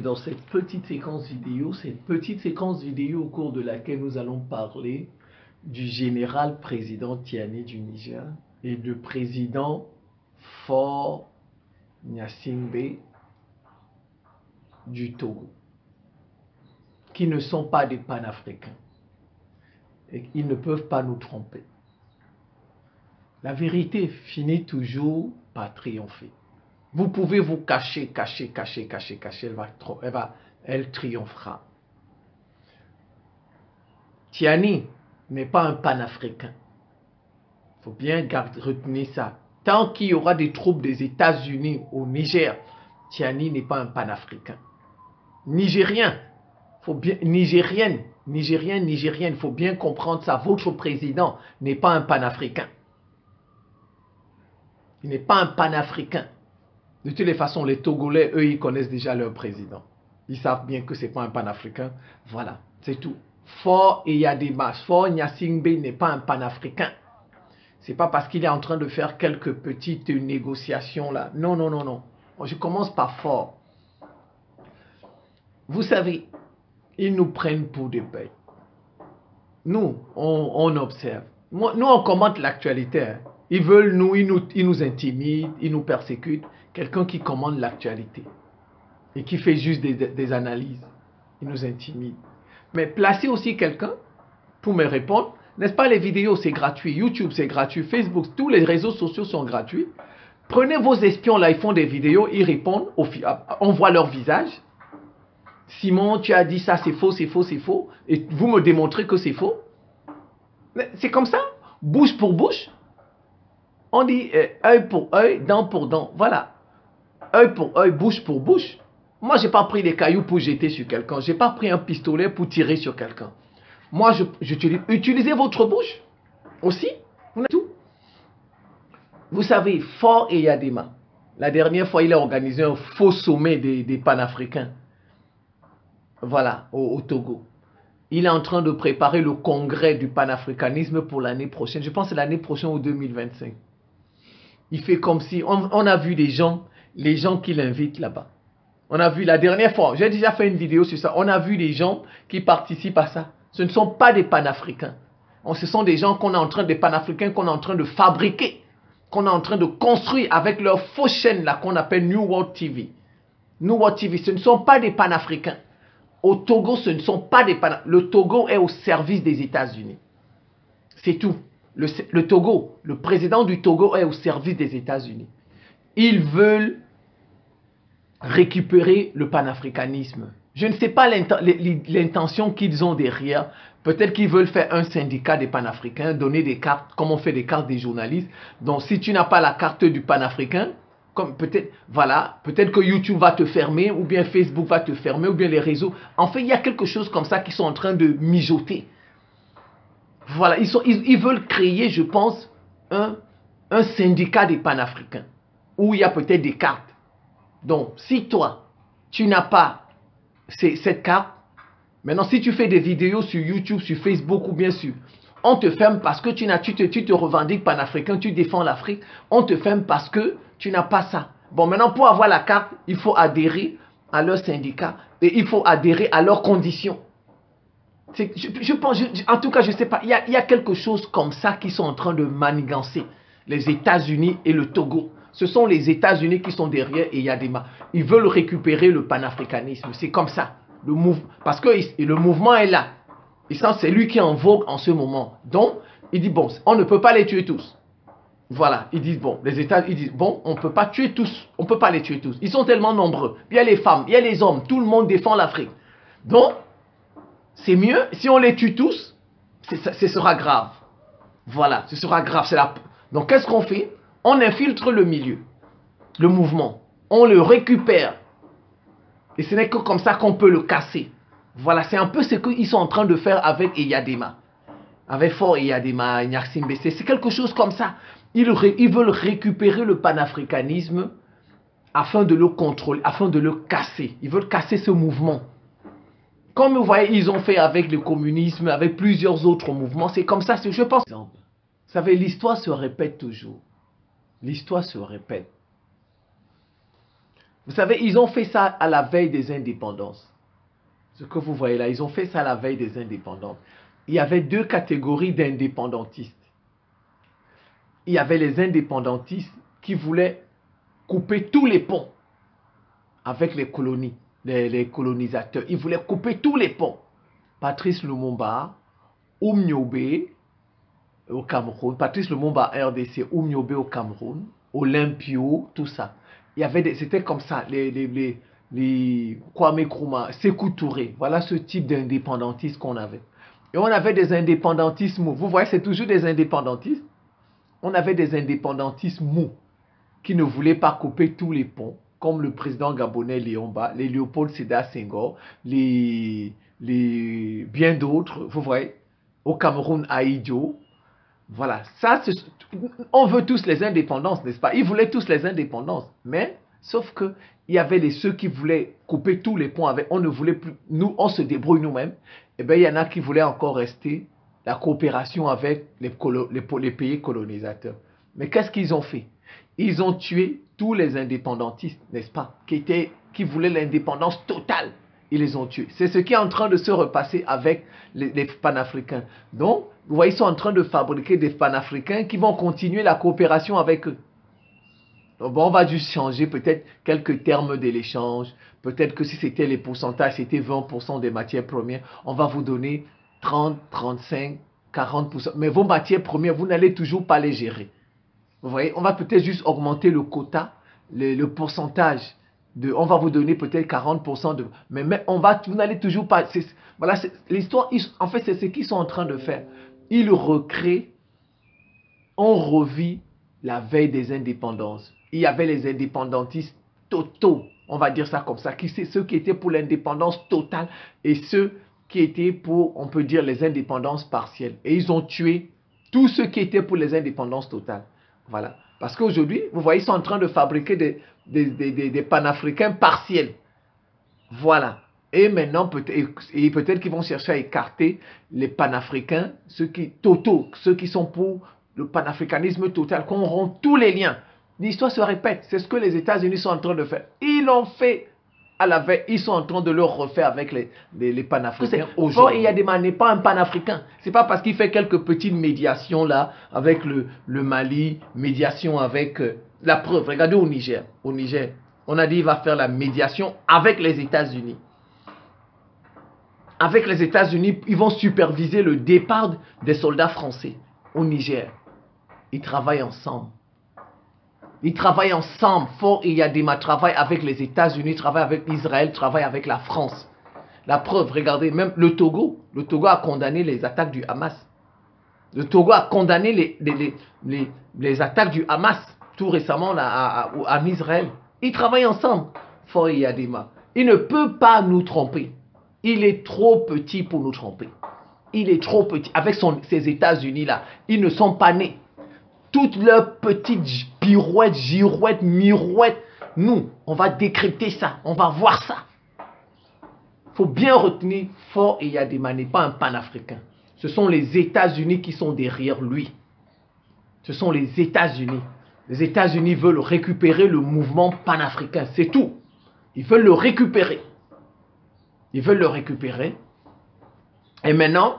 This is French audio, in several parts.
dans cette petite séquence vidéo au cours de laquelle nous allons parler du général président Tiani du Niger et du président Faure Gnassingbé du Togo, qui ne sont pas des panafricains et ils ne peuvent pas nous tromper. La vérité finit toujours par triompher. Vous pouvez vous cacher, elle triomphera. Tiani n'est pas un panafricain. Il faut bien retenir ça. Tant qu'il y aura des troupes des États-Unis au Niger, Tiani n'est pas un panafricain. Nigérien, Nigérienne, il faut bien comprendre ça. Votre président n'est pas un panafricain. Il n'est pas un panafricain. De toutes les façons, les Togolais, eux, ils connaissent déjà leur président. Ils savent bien que ce n'est pas un panafricain. Voilà, c'est tout. Faure Gnassingbé n'est pas un panafricain. C'est pas parce qu'il est en train de faire quelques petites négociations là. Non, non, non, non. Je commence par Faure. Vous savez, ils nous prennent pour des bêtes. Nous, on observe. Nous, on commente l'actualité. Hein. Ils veulent ils nous intimident, ils nous persécutent. Quelqu'un qui commande l'actualité et qui fait juste des analyses, il nous intimide. Mais placez aussi quelqu'un pour me répondre. N'est-ce pas, les vidéos, c'est gratuit. YouTube, c'est gratuit. Facebook, tous les réseaux sociaux sont gratuits. Prenez vos espions là, ils font des vidéos, ils répondent, on voit leur visage. Simon, tu as dit ça, c'est faux, c'est faux, c'est faux. Et vous me démontrez que c'est faux. C'est comme ça, bouche pour bouche. On dit œil pour œil, dent pour dent. Voilà. Œil pour œil, bouche pour bouche. Moi, je n'ai pas pris des cailloux pour jeter sur quelqu'un. Je n'ai pas pris un pistolet pour tirer sur quelqu'un. Moi, utilisez votre bouche aussi. Tout. Vous savez, Faure Eyadema, la dernière fois, il a organisé un faux sommet des panafricains. Voilà, au Togo. Il est en train de préparer le congrès du panafricanisme pour l'année prochaine. Je pense que c'est l'année prochaine ou 2025. Il fait comme si, on a vu les gens qui l'invitent là-bas. On a vu la dernière fois, j'ai déjà fait une vidéo sur ça, on a vu les gens qui participent à ça. Ce ne sont pas des panafricains. Ce sont des gens des panafricains qu'on est en train de fabriquer, qu'on est en train de construire avec leur fausse chaîne là qu'on appelle New World TV. New World TV, ce ne sont pas des panafricains. Au Togo, ce ne sont pas des panafricains. Le Togo est au service des États-Unis. C'est tout. Le Togo, le président du Togo est au service des États-Unis. Ils veulent récupérer le panafricanisme. Je ne sais pas l'intention qu'ils ont derrière. Peut-être qu'ils veulent faire un syndicat des panafricains, donner des cartes, comme on fait des cartes des journalistes. Donc si tu n'as pas la carte du panafricain, peut-être que YouTube va te fermer, ou bien Facebook va te fermer, ou bien les réseaux. En fait, il y a quelque chose comme ça qui sont en train de mijoter. Voilà, ils veulent créer, je pense, un syndicat des panafricains, où il y a peut-être des cartes. Donc, si toi, tu n'as pas cette carte, maintenant, si tu fais des vidéos sur YouTube, sur Facebook ou bien sur... On te ferme parce que tu te revendiques panafricain, tu défends l'Afrique. On te ferme parce que tu n'as pas ça. Bon, maintenant, pour avoir la carte, il faut adhérer à leur syndicat et il faut adhérer à leurs conditions. Je pense, en tout cas, je ne sais pas, il y a quelque chose comme ça qui sont en train de manigancer les États-Unis et le Togo. Ce sont les États-Unis qui sont derrière Eyadema. Ils veulent récupérer le panafricanisme. C'est comme ça. Parce que le mouvement est là. C'est lui qui est en vogue en ce moment. Donc, il dit, bon, on ne peut pas les tuer tous. Voilà, ils disent, bon, les États, ils disent, bon, on ne peut pas tuer tous. On ne peut pas les tuer tous. Ils sont tellement nombreux. Il y a les femmes, il y a les hommes. Tout le monde défend l'Afrique. Donc, c'est mieux, si on les tue tous, ce sera grave. Voilà, ce sera grave. Donc, qu'est-ce qu'on fait? On infiltre le milieu, le mouvement. On le récupère. Et ce n'est que comme ça qu'on peut le casser. Voilà, c'est un peu ce qu'ils sont en train de faire avec Eyadema. Avec Faure Eyadema, Gnassingbé. C'est quelque chose comme ça. Ils veulent récupérer le panafricanisme afin de le contrôler, afin de le casser. Ils veulent casser ce mouvement. Comme vous voyez, ils ont fait avec le communisme, avec plusieurs autres mouvements. C'est comme ça, je pense. Vous savez, l'histoire se répète toujours. L'histoire se répète. Vous savez, ils ont fait ça à la veille des indépendances. Ce que vous voyez là, ils ont fait ça à la veille des indépendances. Il y avait deux catégories d'indépendantistes. Il y avait les indépendantistes qui voulaient couper tous les ponts avec les colonies, les colonisateurs. Ils voulaient couper tous les ponts. Patrice Lumumba, Oumniobé au Cameroun, Patrice Lumumba RDC, Oumniobé au Cameroun, Olympio, tout ça. C'était comme ça, les Kwame Nkrumah, Sékou Touré. Voilà ce type d'indépendantistes qu'on avait. Et on avait des indépendantistes mous. Vous voyez, c'est toujours des indépendantistes. On avait des indépendantistes mous qui ne voulaient pas couper tous les ponts, comme le président gabonais Léomba, les Léopold Sédar Senghor, bien d'autres, vous voyez, au Cameroun, Ahidjo. Voilà, ça, on veut tous les indépendances, n'est-ce pas? Ils voulaient tous les indépendances, mais sauf que il y avait ceux qui voulaient couper tous les ponts avec, on ne voulait plus, nous, on se débrouille nous-mêmes. Et bien, il y en a qui voulaient encore rester la coopération avec les pays colonisateurs. Mais qu'est-ce qu'ils ont fait? Ils ont tué tous les indépendantistes, n'est-ce pas? Qui voulaient l'indépendance totale. Ils les ont tués. C'est ce qui est en train de se repasser avec les panafricains. Donc, vous voyez, ils sont en train de fabriquer des panafricains qui vont continuer la coopération avec eux. Donc, bon, on va juste changer peut-être quelques termes de l'échange. Peut-être que si c'était les pourcentages, c'était 20% des matières premières, on va vous donner 30, 35, 40%. Mais vos matières premières, vous n'allez toujours pas les gérer. Vous voyez, on va peut-être juste augmenter le quota, le pourcentage. On va vous donner peut-être 40% de... Mais vous n'allez toujours pas... Voilà, l'histoire, en fait, c'est ce qu'ils sont en train de faire. Ils recréent, on revit la veille des indépendances. Il y avait les indépendantistes totaux, on va dire ça comme ça, ceux qui étaient pour l'indépendance totale et ceux qui étaient pour, on peut dire, les indépendances partielles. Et ils ont tué tous ceux qui étaient pour les indépendances totales. Voilà. Parce qu'aujourd'hui, vous voyez, ils sont en train de fabriquer des panafricains partiels. Voilà. Et maintenant, peut-être qu'ils vont chercher à écarter les panafricains, ceux qui sont pour le panafricanisme total, qu'on rompt tous les liens. L'histoire se répète. C'est ce que les États-Unis sont en train de faire. Ils l'ont fait à la veille. Ils sont en train de le refaire avec les panafricains. Aujourd'hui, Eyadema n'est pas un panafricain. C'est pas parce qu'il fait quelques petites médiations là, avec le Mali, médiation avec la preuve. Regardez au Niger. Au Niger, on a dit qu'il va faire la médiation avec les États-Unis. Avec les États-Unis, ils vont superviser le départ des soldats français au Niger. Ils travaillent ensemble. Ils travaillent ensemble. Faure Eyadema travaille avec les États-Unis, travaille avec Israël, travaille avec la France. La preuve, regardez, même le Togo. Le Togo a condamné les attaques du Hamas. Le Togo a condamné les attaques du Hamas tout récemment en Israël. Ils travaillent ensemble. Faure Eyadema. Il ne peut pas nous tromper. Il est trop petit pour nous tromper. Il est trop petit. Avec ces États-Unis-là, ils ne sont pas nés. Toutes leurs petites pirouettes, girouettes, mirouettes, nous, on va décrypter ça. On va voir ça. Il faut bien retenir, Faure Eyadema n'est pas un panafricain. Ce sont les États-Unis qui sont derrière lui. Ce sont les États-Unis. Les États-Unis veulent récupérer le mouvement panafricain. C'est tout. Ils veulent le récupérer. Ils veulent le récupérer. Et maintenant,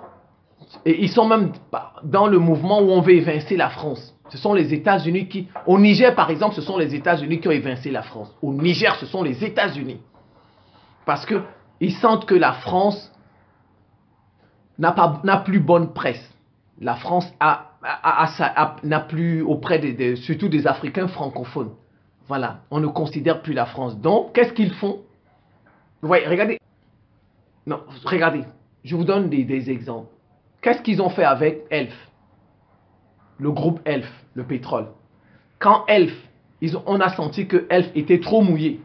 ils sont même dans le mouvement où on veut évincer la France. Ce sont les États-Unis qui... Au Niger, par exemple, ce sont les États-Unis qui ont évincé la France. Au Niger, ce sont les États-Unis. Parce qu'ils sentent que la France n'a plus bonne presse. La France n'a plus auprès surtout des Africains francophones. Voilà, on ne considère plus la France. Donc, qu'est-ce qu'ils font? Vous voyez, regardez. Non, regardez, je vous donne des exemples. Qu'est-ce qu'ils ont fait avec Elf? Le groupe Elf, le pétrole. Quand Elf, on a senti que Elf était trop mouillé,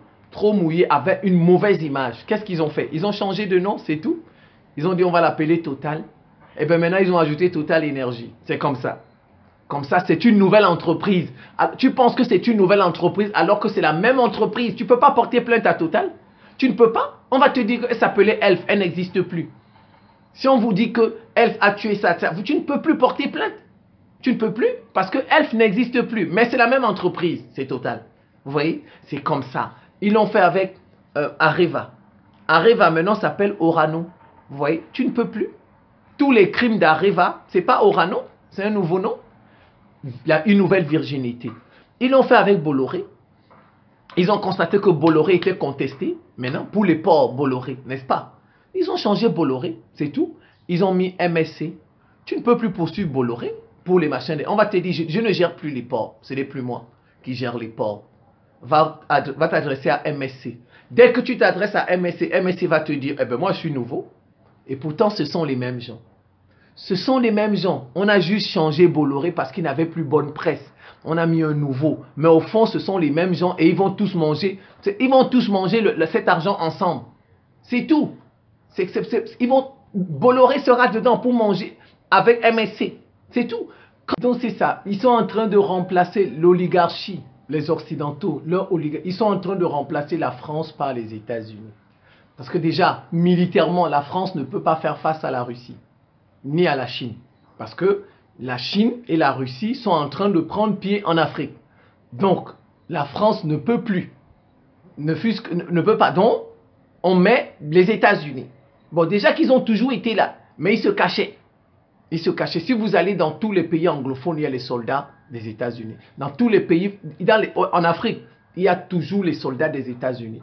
avait une mauvaise image. Qu'est-ce qu'ils ont fait? Ils ont changé de nom, c'est tout. Ils ont dit on va l'appeler Total. Et bien maintenant ils ont ajouté Total Énergie. C'est comme ça. Comme ça, c'est une nouvelle entreprise. Tu penses que c'est une nouvelle entreprise alors que c'est la même entreprise. Tu ne peux pas porter plainte à Total. Tu ne peux pas. On va te dire qu'elle s'appelait Elf, elle n'existe plus. Si on vous dit que Elf a tué ça, tu ne peux plus porter plainte. Tu ne peux plus parce que Elf n'existe plus. Mais c'est la même entreprise, c'est Total. Vous voyez, c'est comme ça. Ils l'ont fait avec Areva. Areva maintenant s'appelle Orano. Vous voyez, tu ne peux plus. Tous les crimes d'Areva, c'est pas Orano, c'est un nouveau nom. Il y a une nouvelle virginité. Ils l'ont fait avec Bolloré. Ils ont constaté que Bolloré était contesté. Maintenant, pour les ports Bolloré, n'est-ce pas? Ils ont changé Bolloré, c'est tout. Ils ont mis MSC. Tu ne peux plus poursuivre Bolloré pour les machins. On va te dire, je ne gère plus les ports. Ce n'est plus moi qui gère les ports. Va t'adresser à MSC. Dès que tu t'adresses à MSC, MSC va te dire, eh ben moi je suis nouveau. Et pourtant, ce sont les mêmes gens. Ce sont les mêmes gens. On a juste changé Bolloré parce qu'il n'avait plus bonne presse. On a mis un nouveau. Mais au fond, ce sont les mêmes gens et ils vont tous manger. Ils vont tous manger cet argent ensemble. C'est tout. Bolloré sera dedans pour manger avec MSC. C'est tout. Donc c'est ça. Ils sont en train de remplacer l'oligarchie, les Occidentaux. Ils sont en train de remplacer la France par les États-Unis. Parce que déjà, militairement, la France ne peut pas faire face à la Russie, ni à la Chine. Parce que la Chine et la Russie sont en train de prendre pied en Afrique. Donc, la France ne peut plus. Ne peut pas. Donc, on met les États-Unis. Bon, déjà qu'ils ont toujours été là, mais ils se cachaient. Ils se cachaient. Si vous allez dans tous les pays anglophones, il y a les soldats des États-Unis. Dans tous les pays, en Afrique, il y a toujours les soldats des États-Unis.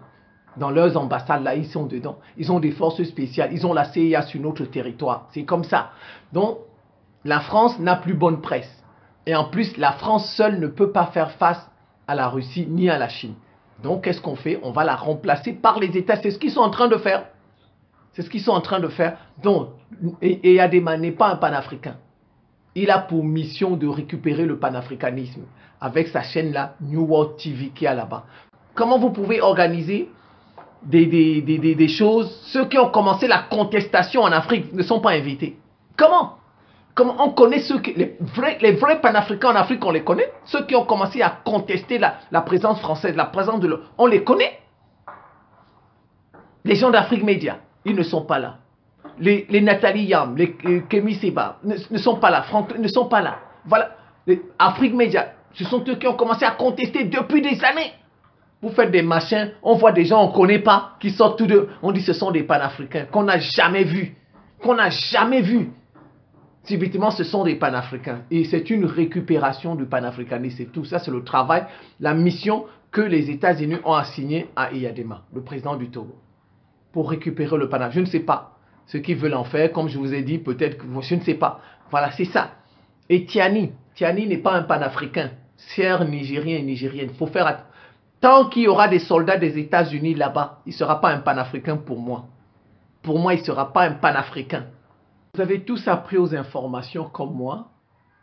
Dans leurs ambassades, là, ils sont dedans. Ils ont des forces spéciales. Ils ont la CIA sur notre territoire. C'est comme ça. Donc, la France n'a plus bonne presse. Et en plus, la France seule ne peut pas faire face à la Russie ni à la Chine. Donc, qu'est-ce qu'on fait? On va la remplacer par les États. C'est ce qu'ils sont en train de faire. C'est ce qu'ils sont en train de faire. Donc, et Adema n'est pas un panafricain. Il a pour mission de récupérer le panafricanisme avec sa chaîne-là, New World TV, qui est là-bas. Comment vous pouvez organiser des choses? Ceux qui ont commencé la contestation en Afrique ne sont pas invités. Comment on connaît les vrais panafricains en Afrique, on les connaît. Ceux qui ont commencé à contester la présence française, la présence de l'autre, on les connaît. Les gens d'Afrique Média, ils ne sont pas là. Les Nathalie Yam, les Kémy Seba ne sont pas là. Franck ne sont pas là. Voilà. Les Afrique Média, ce sont eux qui ont commencé à contester depuis des années. Vous faites des machins, on voit des gens on ne connaît pas, qui sortent tous deux. On dit que ce sont des panafricains qu'on n'a jamais vus. Qu'on n'a jamais vus. Subitement, ce sont des panafricains. Et c'est une récupération du panafricanisme. C'est tout ça, c'est le travail, la mission que les États-Unis ont assignée à Eyadema, le président du Togo, pour récupérer le panafricanisme. Je ne sais pas ce qu'ils veulent en faire. Comme je vous ai dit, peut-être que je ne sais pas. Voilà, c'est ça. Et Tiani n'est pas un panafricain. C'est nigérien et nigérienne. Il faut faire attention. Tant qu'il y aura des soldats des États-Unis là-bas, il ne sera pas un panafricain pour moi. Pour moi, il ne sera pas un panafricain. Vous avez tous appris aux informations comme moi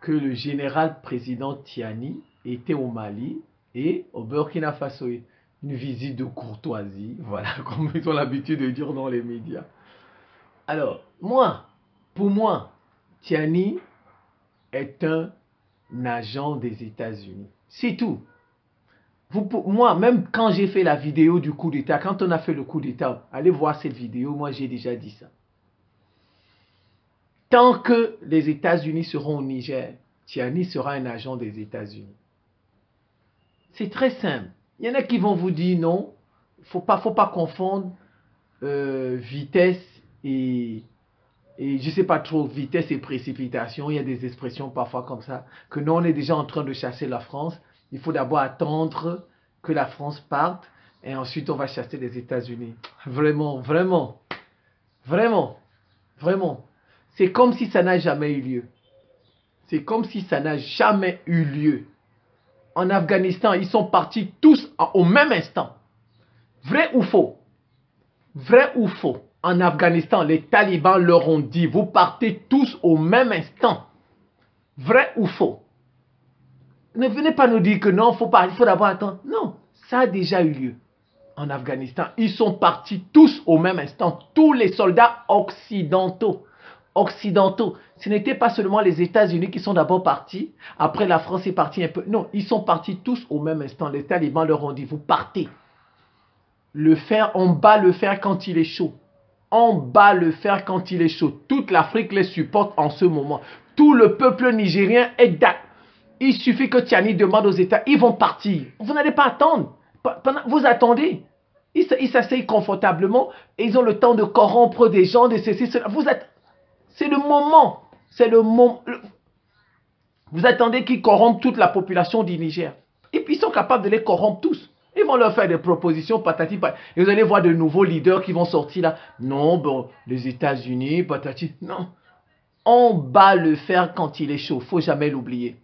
que le général président Tiani était au Mali et au Burkina Faso. Une visite de courtoisie, voilà, comme ils ont l'habitude de dire dans les médias. Alors, pour moi, Tiani est un agent des États-Unis. C'est tout. Moi, même quand j'ai fait la vidéo du coup d'État, quand on a fait le coup d'État, allez voir cette vidéo, moi j'ai déjà dit ça. Tant que les États-Unis seront au Niger, Tiani sera un agent des États-Unis. C'est très simple. Il y en a qui vont vous dire non, faut pas confondre vitesse et je sais pas trop, vitesse et précipitation. Il y a des expressions parfois comme ça, que nous on est déjà en train de chasser la France. Il faut d'abord attendre que la France parte et ensuite on va chasser les États-Unis. Vraiment, vraiment, vraiment, vraiment. C'est comme si ça n'a jamais eu lieu. C'est comme si ça n'a jamais eu lieu. En Afghanistan, ils sont partis tous au même instant. Vrai ou faux? Vrai ou faux? En Afghanistan, les talibans leur ont dit, vous partez tous au même instant. Vrai ou faux? Ne venez pas nous dire que non, il faut d'abord attendre. Non, ça a déjà eu lieu. En Afghanistan, ils sont partis tous au même instant. Tous les soldats occidentaux. Ce n'était pas seulement les États-Unis qui sont d'abord partis. Après, la France est partie un peu. Non, ils sont partis tous au même instant. Les talibans leur ont dit, vous partez. Le fer, on bat le fer quand il est chaud. On bat le fer quand il est chaud. Toute l'Afrique les supporte en ce moment. Tout le peuple nigérien est d'accord. Il suffit que Tiani demande aux États, ils vont partir. Vous n'allez pas attendre. Vous attendez. Ils s'asseyent confortablement et ils ont le temps de corrompre des gens, de ceci, cela. C'est le moment. C'est le moment. Vous attendez qu'ils corrompent toute la population du Niger. Et puis ils sont capables de les corrompre tous. Ils vont leur faire des propositions, patati patati. Et vous allez voir de nouveaux leaders qui vont sortir là. Non, bon, les États-Unis, patati. Non. On bat le fer quand il est chaud. Il ne faut jamais l'oublier.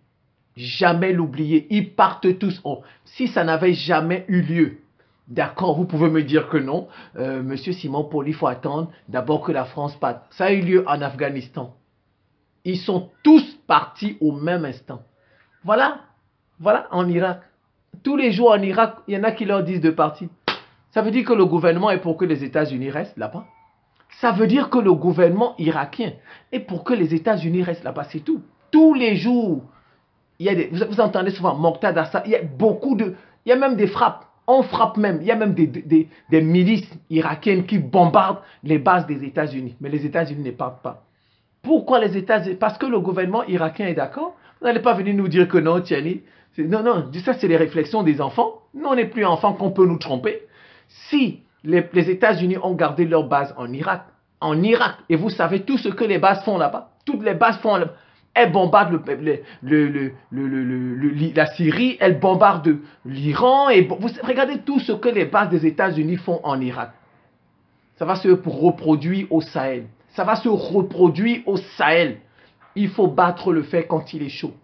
Jamais l'oublier. Ils partent tous. Si ça n'avait jamais eu lieu, d'accord, vous pouvez me dire que non. Monsieur Simon Paul, il faut attendre d'abord que la France parte. Ça a eu lieu en Afghanistan. Ils sont tous partis au même instant. Voilà. Voilà, en Irak. Tous les jours en Irak, il y en a qui leur disent de partir. Ça veut dire que le gouvernement est pour que les États-Unis restent là-bas. Ça veut dire que le gouvernement irakien est pour que les États-Unis restent là-bas, c'est tout. Tous les jours, il y a vous entendez souvent Moqtada Assad, il y a beaucoup de... Il y a même des frappes. On frappe même. Il y a même des milices irakiennes qui bombardent les bases des États-Unis. Mais les États-Unis ne partent pas. Pourquoi les États-Unis? Parce que le gouvernement irakien est d'accord. Vous n'allez pas venir nous dire que non, Tiani. Non, non, ça c'est les réflexions des enfants. Nous, on n'est plus enfants qu'on peut nous tromper. Si les États-Unis ont gardé leur base en Irak, et vous savez tout ce que les bases font là-bas, toutes les bases font là-bas, elles bombardent la Syrie, elles bombardent l'Iran, et vous regardez tout ce que les bases des États-Unis font en Irak. Ça va se reproduire au Sahel. Ça va se reproduire au Sahel. Il faut battre le fer quand il est chaud.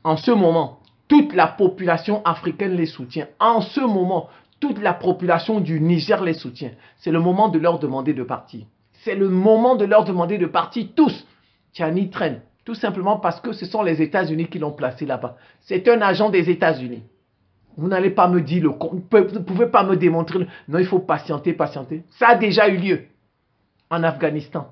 En ce moment, toute la population africaine les soutient. En ce moment, toute la population du Niger les soutient. C'est le moment de leur demander de partir. C'est le moment de leur demander de partir tous. Tiani traîne. Tout simplement parce que ce sont les États-Unis qui l'ont placé là-bas. C'est un agent des États-Unis. Vous n'allez pas me dire, vous ne pouvez pas me démontrer. Non, il faut patienter, patienter. Ça a déjà eu lieu en Afghanistan.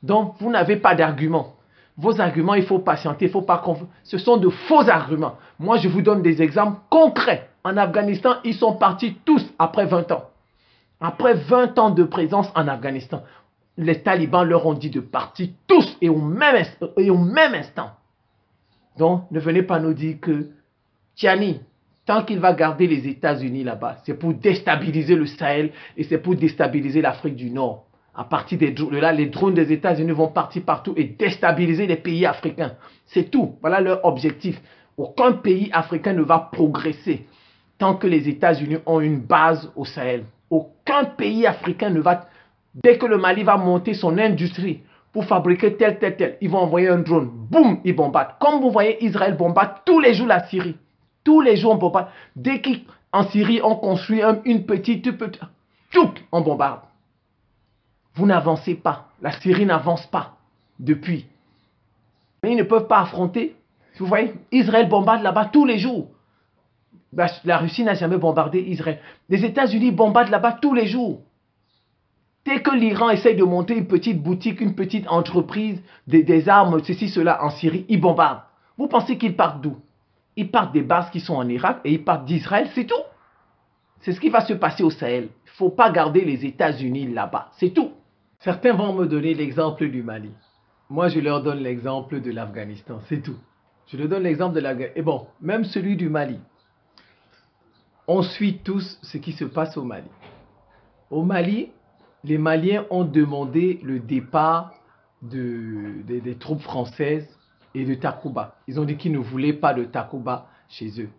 Donc, vous n'avez pas d'argument. Vos arguments, il faut patienter, il faut pas confondre. Ce sont de faux arguments. Moi, je vous donne des exemples concrets. En Afghanistan, ils sont partis tous après 20 ans. Après 20 ans de présence en Afghanistan, les talibans leur ont dit de partir tous et au même instant. Donc, ne venez pas nous dire que Tiani, tant qu'il va garder les États-Unis là-bas, c'est pour déstabiliser le Sahel et c'est pour déstabiliser l'Afrique du Nord. À partir de là, les drones des États-Unis vont partir partout et déstabiliser les pays africains. C'est tout. Voilà leur objectif. Aucun pays africain ne va progresser tant que les États-Unis ont une base au Sahel. Aucun pays africain ne va... Dès que le Mali va monter son industrie pour fabriquer tel, ils vont envoyer un drone. Boum, ils bombardent. Comme vous voyez, Israël bombarde tous les jours la Syrie. Tous les jours, on bombarde. Dès qu'en Syrie, on construit une petite, tout, on bombarde. Vous n'avancez pas. La Syrie n'avance pas depuis. Mais ils ne peuvent pas affronter. Vous voyez, Israël bombarde là-bas tous les jours. La Russie n'a jamais bombardé Israël. Les États-Unis bombardent là-bas tous les jours. Dès que l'Iran essaye de monter une petite boutique, une petite entreprise, des armes, ceci, cela, en Syrie, ils bombardent. Vous pensez qu'ils partent d'où? Ils partent des bases qui sont en Irak et ils partent d'Israël, c'est tout. C'est ce qui va se passer au Sahel. Il ne faut pas garder les États-Unis là-bas, c'est tout. Certains vont me donner l'exemple du Mali. Moi, je leur donne l'exemple de l'Afghanistan, c'est tout. Je leur donne l'exemple de l'Afghanistan. Et bon, même celui du Mali. On suit tous ce qui se passe au Mali. Au Mali, les Maliens ont demandé le départ des troupes françaises et de Takuba. Ils ont dit qu'ils ne voulaient pas de Takuba chez eux,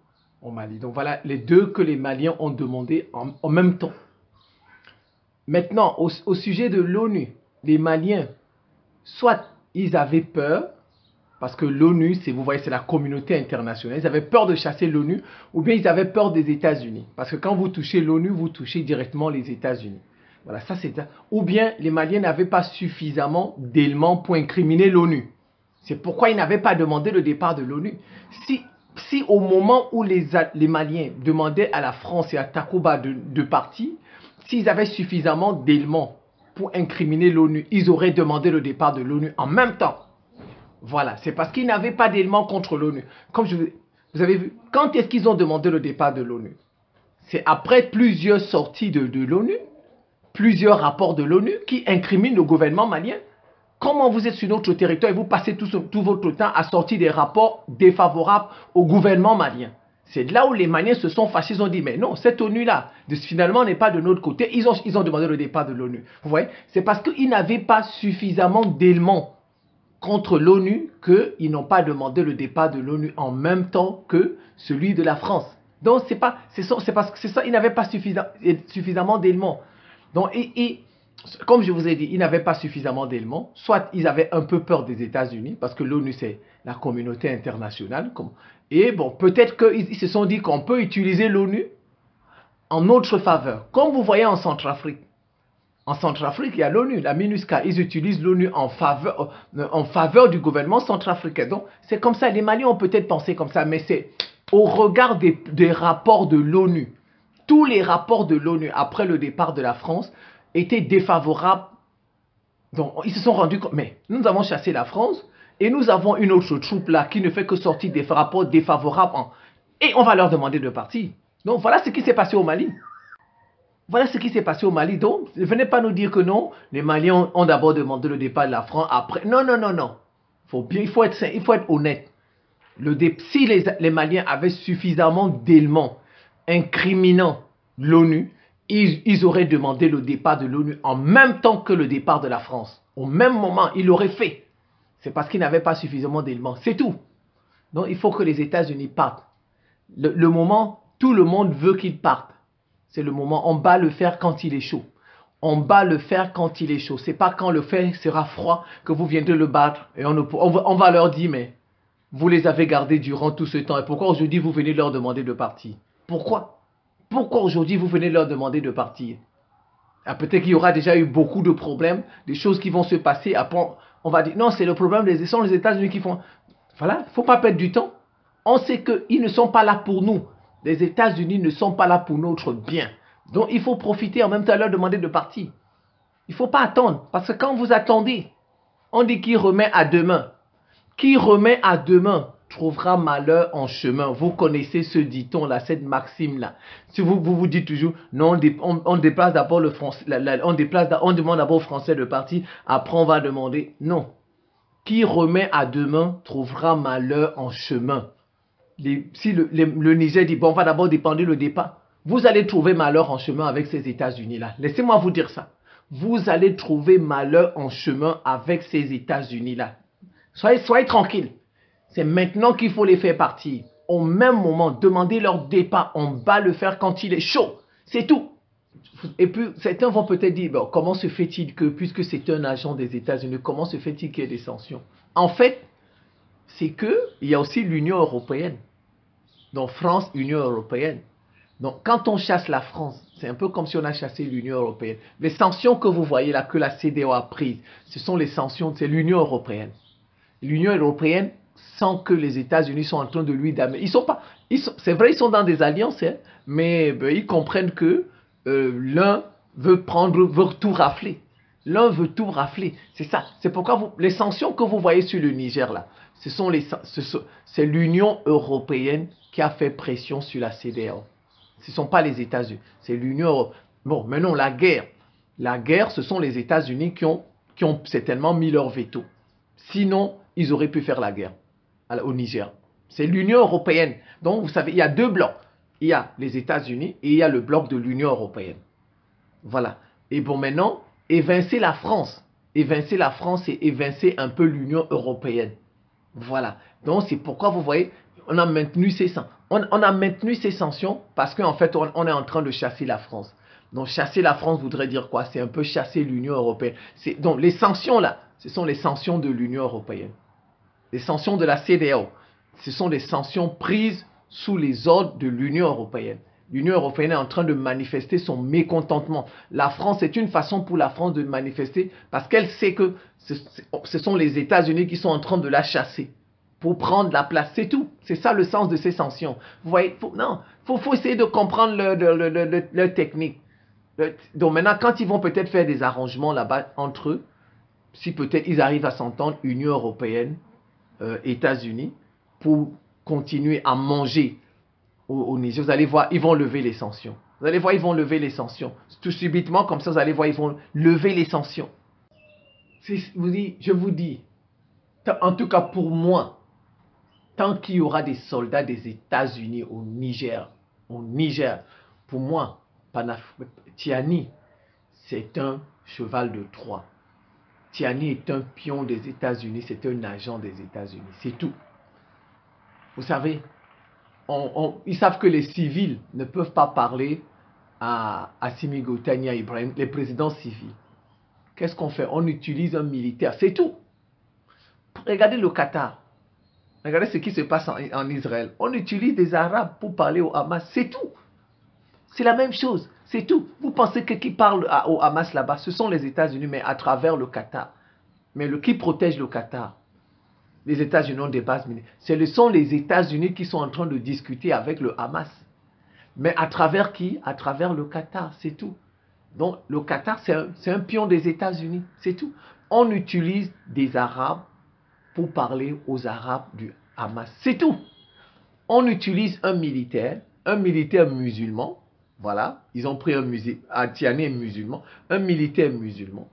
au Mali. Donc voilà les deux que les Maliens ont demandé en même temps. Maintenant, au sujet de l'ONU, les Maliens, soit ils avaient peur, parce que l'ONU, vous voyez, c'est la communauté internationale, ils avaient peur de chasser l'ONU, ou bien ils avaient peur des États-Unis. Parce que quand vous touchez l'ONU, vous touchez directement les États-Unis. Voilà, ça c'est ça. Ou bien les Maliens n'avaient pas suffisamment d'éléments pour incriminer l'ONU. C'est pourquoi ils n'avaient pas demandé le départ de l'ONU. Si au moment où les Maliens demandaient à la France et à Takuba de partir, s'ils avaient suffisamment d'éléments pour incriminer l'ONU, ils auraient demandé le départ de l'ONU en même temps. Voilà, c'est parce qu'ils n'avaient pas d'éléments contre l'ONU. Comme vous avez vu, quand est-ce qu'ils ont demandé le départ de l'ONU? C'est après plusieurs sorties de l'ONU, plusieurs rapports de l'ONU qui incriminent le gouvernement malien. Comment vous êtes sur notre territoire et vous passez tout votre temps à sortir des rapports défavorables au gouvernement malien? C'est là où les Maliens se sont fâchés, ils ont dit, mais non, cette ONU-là, finalement, n'est pas de notre côté. Ils ont demandé le départ de l'ONU. Vous voyez, c'est parce qu'ils n'avaient pas suffisamment d'éléments contre l'ONU qu'ils n'ont pas demandé le départ de l'ONU en même temps que celui de la France. Donc, c'est parce que c'est ça, ils n'avaient pas suffisamment d'éléments. Donc, comme je vous ai dit, ils n'avaient pas suffisamment d'éléments. Soit ils avaient un peu peur des États-Unis, parce que l'ONU, c'est la communauté internationale. Et bon, peut-être qu'ils se sont dit qu'on peut utiliser l'ONU en notre faveur. Comme vous voyez en Centrafrique. En Centrafrique, il y a l'ONU, la MINUSCA. Ils utilisent l'ONU en faveur du gouvernement centrafricain. Donc, c'est comme ça. Les Maliens ont peut-être pensé comme ça, mais c'est au regard des rapports de l'ONU. Tous les rapports de l'ONU après le départ de la France étaient défavorables. Donc, ils se sont rendus compte, mais nous avons chassé la France et nous avons une autre troupe là qui ne fait que sortir des rapports défavorables et on va leur demander de partir. Donc, voilà ce qui s'est passé au Mali. Voilà ce qui s'est passé au Mali. Donc, ne venez pas nous dire que non, les Maliens ont d'abord demandé le départ de la France, après. Non, non, non, non. Il faut être honnête. Si les Maliens avaient suffisamment d'éléments incriminant l'ONU, ils auraient demandé le départ de l'ONU en même temps que le départ de la France. Au même moment, ils l'auraient fait. C'est parce qu'ils n'avaient pas suffisamment d'éléments. C'est tout. Donc, il faut que les États-Unis partent. Le moment, tout le monde veut qu'ils partent. C'est le moment. On bat le fer quand il est chaud. On bat le fer quand il est chaud. C'est pas quand le fer sera froid que vous viendrez le battre. Et on va leur dire, mais vous les avez gardés durant tout ce temps. Et pourquoi aujourd'hui vous venez leur demander de partir? Pourquoi? Pourquoi aujourd'hui vous venez leur demander de partir? Peut-être qu'il y aura déjà eu beaucoup de problèmes, des choses qui vont se passer. Après, on va dire, non, c'est le problème des États-Unis qui font. Voilà, il ne faut pas perdre du temps. On sait qu'ils ne sont pas là pour nous. Les États-Unis ne sont pas là pour notre bien. Donc, il faut profiter en même temps de leur demander de partir. Il ne faut pas attendre. Parce que quand vous attendez, on dit qui remet à demain. Qui remet à demain trouvera malheur en chemin. Vous connaissez ce dit-on-là, cette maxime-là. Si vous dites toujours, non, on déplace d'abord le français, on demande d'abord aux Français de partir, après on va demander. Non. Qui remet à demain trouvera malheur en chemin. Si le Niger dit, bon, on va d'abord dépendre le départ, vous allez trouver malheur en chemin avec ces États-Unis-là. Laissez-moi vous dire ça. Vous allez trouver malheur en chemin avec ces États-Unis-là. Soyez tranquilles. C'est maintenant qu'il faut les faire partir. Au même moment, demandez leur départ. On va le faire quand il est chaud. C'est tout. Et puis, certains vont peut-être dire, bon, comment se fait-il que, puisque c'est un agent des États-Unis, comment se fait-il qu'il y ait des sanctions? En fait, c'est qu'il y a aussi l'Union européenne. Donc, France, Union européenne. Donc, quand on chasse la France, c'est un peu comme si on a chassé l'Union européenne. Les sanctions que vous voyez là, que la CEDEAO a prises, ce sont les sanctions, c'est l'Union européenne. L'Union européenne sent que les États-Unis sont en train de lui damer. C'est vrai, ils sont dans des alliances, hein, mais ils comprennent que l'un veut tout rafler. L'un veut tout rafler. C'est ça. C'est pourquoi les sanctions que vous voyez sur le Niger, là, c'est l'Union européenne qui a fait pression sur la CEDEAO. Ce ne sont pas les États-Unis, c'est l'Union européenne. Bon, maintenant, la guerre. La guerre, ce sont les États-Unis qui ont certainement mis leur veto. Sinon, ils auraient pu faire la guerre au Niger. C'est l'Union européenne. Donc, vous savez, il y a deux blocs. Il y a les États-Unis et il y a le bloc de l'Union européenne. Voilà. Et bon, maintenant, évincer la France. Évincer la France, c'est évincer un peu l'Union européenne. Voilà. Donc, c'est pourquoi vous voyez, on a maintenu ces sanctions. On a maintenu ces sanctions parce qu'en fait, on est en train de chasser la France. Donc, chasser la France voudrait dire quoi? C'est un peu chasser l'Union européenne. Donc, les sanctions là, ce sont les sanctions de l'Union européenne. Les sanctions de la CEDEAO, ce sont des sanctions prises sous les ordres de l'Union européenne. L'Union européenne est en train de manifester son mécontentement. La France, c'est une façon pour la France de manifester parce qu'elle sait que ce sont les États-Unis qui sont en train de la chasser pour prendre la place. C'est tout. C'est ça le sens de ces sanctions. Vous voyez, faut essayer de comprendre leur technique. Donc maintenant, quand ils vont peut-être faire des arrangements là-bas entre eux, si peut-être ils arrivent à s'entendre, Union européenne, États-Unis, pour continuer à manger au Niger, vous allez voir, ils vont lever les sanctions. Vous allez voir, ils vont lever les sanctions. Tout subitement, comme ça, vous allez voir, ils vont lever les sanctions. Je vous dis, en tout cas pour moi, tant qu'il y aura des soldats des États-Unis au Niger, pour moi, Tiani, c'est un cheval de Troie. Tiani est un pion des États-Unis, c'est un agent des États-Unis, c'est tout. Vous savez, ils savent que les civils ne peuvent pas parler à Assimi Goïta, Ibrahim, les présidents civils. Qu'est-ce qu'on fait? On utilise un militaire, c'est tout. Regardez le Qatar. Regardez ce qui se passe en Israël. On utilise des Arabes pour parler au Hamas, c'est tout. C'est la même chose, c'est tout. Vous pensez que qui parle au Hamas là-bas, ce sont les États-Unis, mais à travers le Qatar. Mais qui protège le Qatar? Les États-Unis ont des bases militaires. Ce sont les États-Unis qui sont en train de discuter avec le Hamas. Mais à travers qui? À travers le Qatar, c'est tout. Donc le Qatar, c'est un pion des États-Unis, c'est tout. On utilise des Arabes pour parler aux Arabes du Hamas, c'est tout. On utilise un militaire musulman, voilà, ils ont pris un Tiani musulman, un militaire musulman,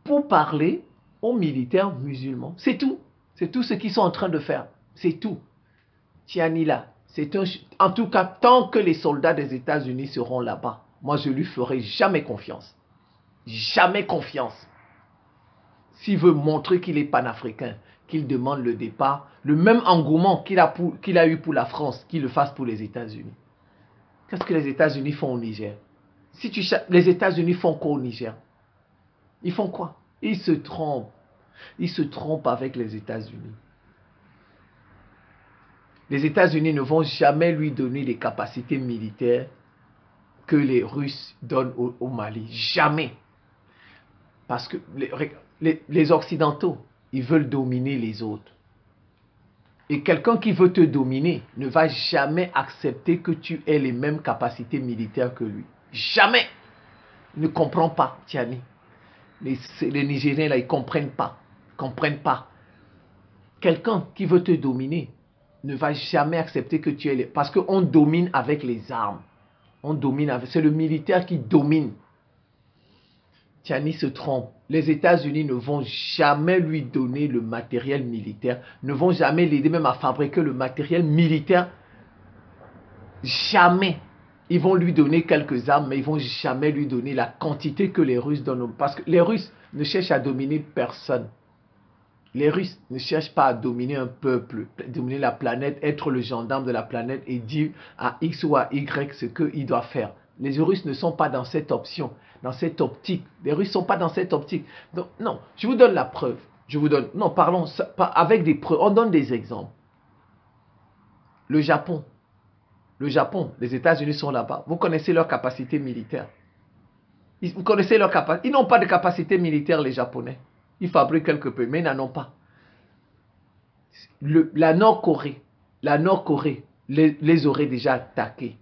pour parler aux militaires musulmans, c'est tout. C'est tout ce qu'ils sont en train de faire, c'est tout. Tiani là, en tout cas, tant que les soldats des États-Unis seront là-bas, moi je lui ferai jamais confiance. Jamais confiance. S'il veut montrer qu'il est panafricain, qu'il demande le départ, le même engouement qu'il a eu pour la France, qu'il le fasse pour les États-Unis. Qu'est-ce que les États-Unis font au Niger? Les États-Unis font quoi au Niger? Ils font quoi? Ils se trompent. Ils se trompent avec les États-Unis. Les États-Unis ne vont jamais lui donner les capacités militaires que les Russes donnent au Mali. Jamais. Parce que les Occidentaux, ils veulent dominer les autres. Et quelqu'un qui veut te dominer ne va jamais accepter que tu aies les mêmes capacités militaires que lui. Jamais. Il ne comprend pas, Tiani. Les Nigériens, là, ils ne comprennent pas. Ils ne comprennent pas. Quelqu'un qui veut te dominer ne va jamais accepter que tu aies les... Parce qu'on domine avec les armes. On domine avec... C'est le militaire qui domine. Tiani se trompe. Les États-Unis ne vont jamais lui donner le matériel militaire, ne vont jamais l'aider même à fabriquer le matériel militaire. Jamais. Ils vont lui donner quelques armes, mais ils ne vont jamais lui donner la quantité que les Russes donnent. Parce que les Russes ne cherchent à dominer personne. Les Russes ne cherchent pas à dominer un peuple, dominer la planète, être le gendarme de la planète et dire à X ou à Y ce qu'il doit faire. Les Russes ne sont pas dans cette option, dans cette optique. Les Russes ne sont pas dans cette optique. Donc, non, je vous donne la preuve. Je vous donne, non, parlons avec des preuves. On donne des exemples. Le Japon, les États-Unis sont là-bas. Vous connaissez leur capacité militaire. Vous connaissez leur capacité. Ils n'ont pas de capacité militaire, les Japonais. Ils fabriquent quelque peu, mais ils n'en ont pas. La Nord-Corée les aurait déjà attaqués.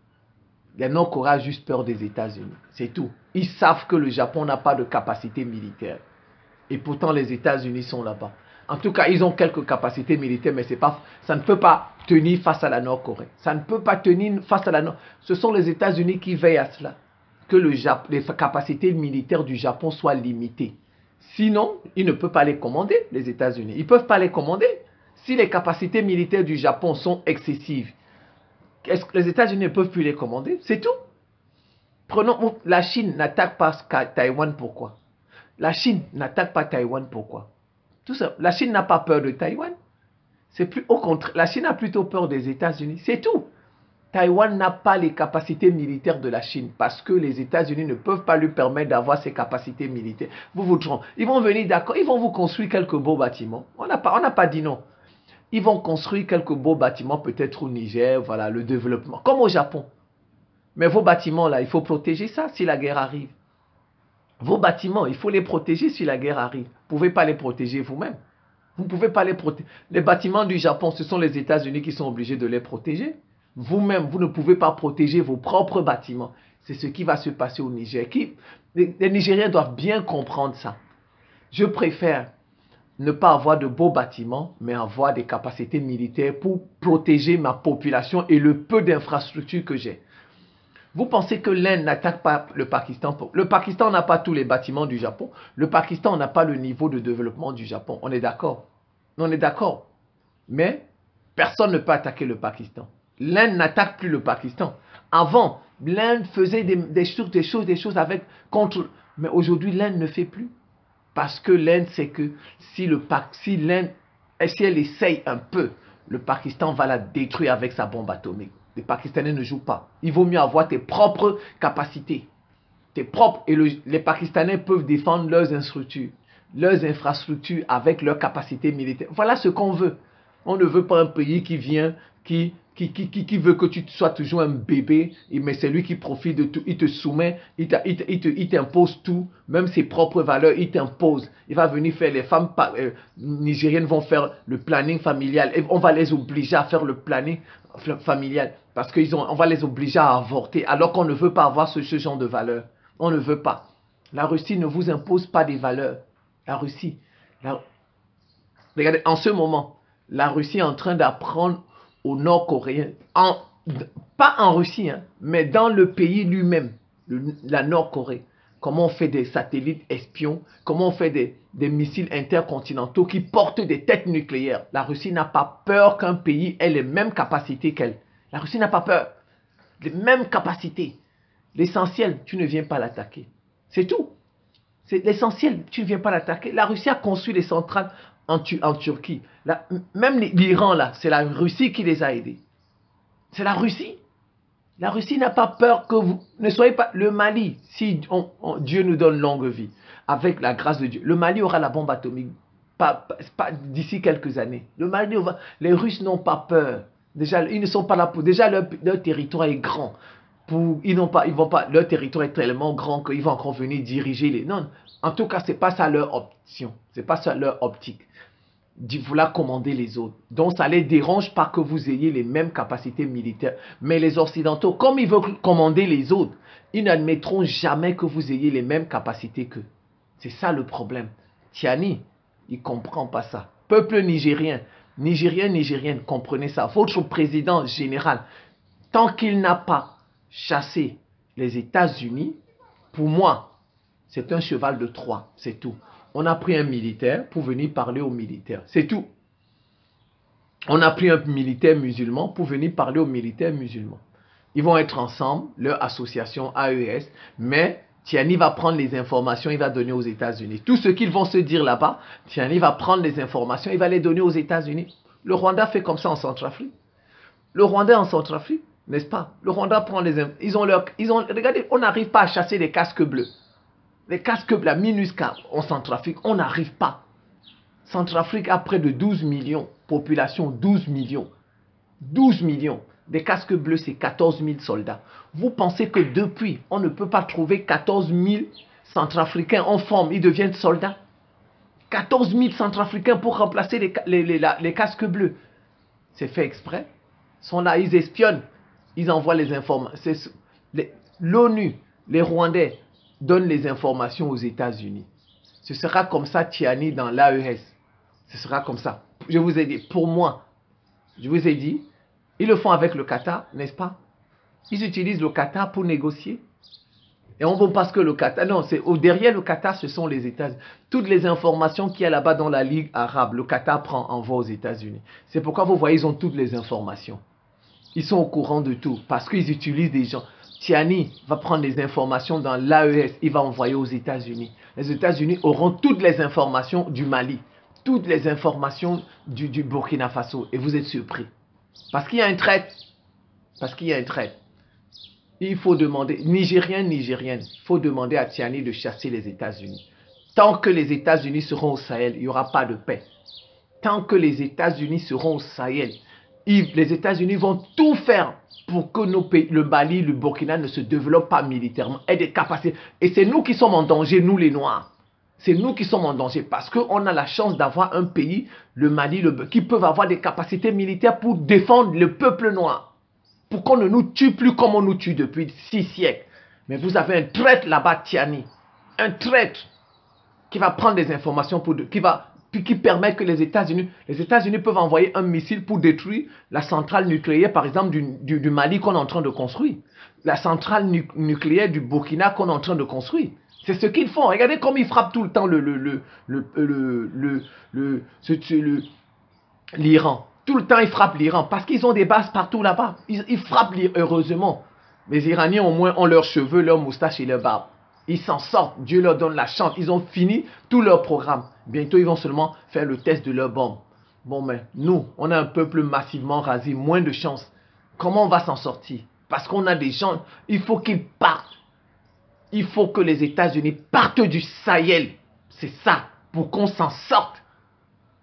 La Nord-Corée a juste peur des États-Unis. C'est tout. Ils savent que le Japon n'a pas de capacité militaire. Et pourtant, les États-Unis sont là-bas. En tout cas, ils ont quelques capacités militaires, mais ça ne peut pas tenir face à la Nord-Corée. Ça ne peut pas tenir face à la Nord. Ce sont les États-Unis qui veillent à cela. Que les capacités militaires du Japon soient limitées. Sinon, ils ne peuvent pas les commander, les États-Unis. Ils ne peuvent pas les commander. Si les capacités militaires du Japon sont excessives, est-ce que les États-Unis ne peuvent plus les commander? C'est tout. Prenons, la Chine n'attaque pas Taïwan, pourquoi? La Chine n'attaque pas Taïwan, pourquoi? Tout ça. La Chine n'a pas peur de Taïwan. C'est plus au contraire. La Chine a plutôt peur des États-Unis. C'est tout. Taïwan n'a pas les capacités militaires de la Chine parce que les États-Unis ne peuvent pas lui permettre d'avoir ces capacités militaires. Vous vous trompez. Ils vont venir d'accord. Ils vont vous construire quelques beaux bâtiments. On n'a pas dit non. Ils vont construire quelques beaux bâtiments peut-être au Niger. Voilà, le développement. Comme au Japon. Mais vos bâtiments là, il faut protéger ça si la guerre arrive. Vos bâtiments, il faut les protéger si la guerre arrive. Vous ne pouvez pas les protéger vous-même. Vous ne pouvez pas les protéger. Les bâtiments du Japon, ce sont les États-Unis qui sont obligés de les protéger. Vous-même, vous ne pouvez pas protéger vos propres bâtiments. C'est ce qui va se passer au Niger. Les Nigériens doivent bien comprendre ça. Je préfère ne pas avoir de beaux bâtiments, mais avoir des capacités militaires pour protéger ma population et le peu d'infrastructures que j'ai. Vous pensez que l'Inde n'attaque pas le Pakistan? Le Pakistan n'a pas tous les bâtiments du Japon. Le Pakistan n'a pas le niveau de développement du Japon. On est d'accord? On est d'accord. Mais Personne ne peut attaquer le Pakistan. L'Inde n'attaque plus le Pakistan. Avant, l'Inde faisait des choses avec contre. Mais aujourd'hui, l'Inde ne fait plus. Parce que l'Inde sait que si l'Inde, si elle essaye un peu, le Pakistan va la détruire avec sa bombe atomique. Les Pakistanais ne jouent pas. Il vaut mieux avoir tes propres capacités. Tes propres. Et les Pakistanais peuvent défendre leurs infrastructures avec leurs capacités militaires. Voilà ce qu'on veut. On ne veut pas un pays qui vient, qui veut que tu sois toujours un bébé, mais c'est lui qui profite de tout. Il te soumet, il t'impose tout, même ses propres valeurs, il t'impose. Il va venir faire, les femmes nigériennes vont faire le planning familial. Et on va les obliger à faire le planning familial parce qu'on va les obliger à avorter alors qu'on ne veut pas avoir ce genre de valeurs. On ne veut pas. La Russie ne vous impose pas des valeurs. La Russie. Regardez, en ce moment, la Russie est en train d'apprendre aux Nord-Coréens, pas en Russie, hein, mais dans le pays lui-même, la Nord-Corée, comment on fait des satellites espions, comment on fait des missiles intercontinentaux qui portent des têtes nucléaires. La Russie n'a pas peur qu'un pays ait les mêmes capacités qu'elle. La Russie n'a pas peur. Les mêmes capacités. L'essentiel, tu ne viens pas l'attaquer. C'est tout. C'est l'essentiel, tu ne viens pas l'attaquer. La Russie a construit des centrales en Turquie. Même l'Iran, là, c'est la Russie qui les a aidés. C'est la Russie. La Russie n'a pas peur que vous ne soyez pas... Le Mali, si Dieu nous donne longue vie, avec la grâce de Dieu, le Mali aura la bombe atomique pas d'ici quelques années. Le Mali, les Russes n'ont pas peur. Déjà, ils ne sont pas là pour... Déjà, leur territoire est grand. Leur territoire est tellement grand qu'ils vont encore venir diriger les... Non, en tout cas, ce n'est pas ça leur option. Ce n'est pas ça leur optique. Vouloir commander les autres. Donc, ça ne les dérange pas que vous ayez les mêmes capacités militaires. Mais les Occidentaux, comme ils veulent commander les autres, ils n'admettront jamais que vous ayez les mêmes capacités qu'eux. C'est ça le problème. Tiani, il ne comprend pas ça. Peuple nigérien, Nigérienne, comprenez ça. Votre président général, tant qu'il n'a pas chassé les États-Unis, pour moi, c'est un cheval de Troie, c'est tout. On a pris un militaire pour venir parler aux militaires, c'est tout. On a pris un militaire musulman pour venir parler aux militaires musulmans. Ils vont être ensemble, leur association AES, mais Tiani va prendre les informations, il va donner aux États-Unis. Tout ce qu'ils vont se dire là-bas, Tiani va prendre les informations, il va les donner aux États-Unis. Le Rwanda fait comme ça en Centrafrique. Le Rwanda en Centrafrique, n'est-ce pas? Le Rwanda prend les... Regardez, on n'arrive pas à chasser les casques bleus. Les casques bleus, la MINUSCA en Centrafrique, on n'arrive pas. Centrafrique a près de 12 millions. Population 12 millions. 12 millions. Des casques bleus, c'est 14 000 soldats. Vous pensez que depuis, on ne peut pas trouver 14 000 Centrafricains en forme, ils deviennent soldats? 14 000 Centrafricains pour remplacer les casques bleus. C'est fait exprès. Ils sont là, ils espionnent. Ils envoient les informations. L'ONU, les Rwandais, donnent les informations aux États-Unis. Ce sera comme ça, Tiani, dans l'AES. Ce sera comme ça. Je vous ai dit, pour moi, je vous ai dit, ils le font avec le Qatar, n'est-ce pas? Ils utilisent le Qatar pour négocier. Et on ne pense que le Qatar, non, derrière le Qatar, ce sont les États-Unis. Toutes les informations qu'il y a là-bas dans la Ligue arabe, le Qatar envoie aux États-Unis. C'est pourquoi vous voyez, ils ont toutes les informations. Ils sont au courant de tout, parce qu'ils utilisent des gens. Tiani va prendre les informations dans l'AES, il va envoyer aux États-Unis. Les États-Unis auront toutes les informations du Mali, toutes les informations du Burkina Faso. Et vous êtes surpris. Parce qu'il y a un traite. Parce qu'il y a un traite. Il faut demander, Nigérienne, il faut demander à Tiani de chasser les États-Unis. Tant que les États-Unis seront au Sahel, il n'y aura pas de paix. Tant que les États-Unis seront au Sahel, les États-Unis vont tout faire pour que nos pays, le Mali, le Burkina ne se développent pas militairement, aient des capacités. Et c'est nous qui sommes en danger, nous les Noirs. C'est nous qui sommes en danger parce qu'on a la chance d'avoir un pays, le Mali, qui peuvent avoir des capacités militaires pour défendre le peuple noir. Pour qu'on ne nous tue plus comme on nous tue depuis 6 siècles. Mais vous avez un traître là-bas, Tiani. Un traître qui va prendre des informations, qui permet que les États-Unis peuvent envoyer un missile pour détruire la centrale nucléaire, par exemple, du Mali qu'on est en train de construire. La centrale nucléaire du Burkina qu'on est en train de construire. C'est ce qu'ils font. Regardez comme ils frappent tout le temps l'Iran. Tout le temps, ils frappent l'Iran parce qu'ils ont des bases partout là-bas. Ils frappent l'Iran, heureusement. Les Iraniens, au moins, ont leurs cheveux, leurs moustaches et leurs barbes. Ils s'en sortent. Dieu leur donne la chance. Ils ont fini tout leur programme. Bientôt, ils vont seulement faire le test de leur bombe. Bon, mais nous, on a un peuple massivement rasé, moins de chance. Comment on va s'en sortir? Parce qu'on a des gens, il faut qu'ils partent. Il faut que les États-Unis partent du Sahel. C'est ça, pour qu'on s'en sorte.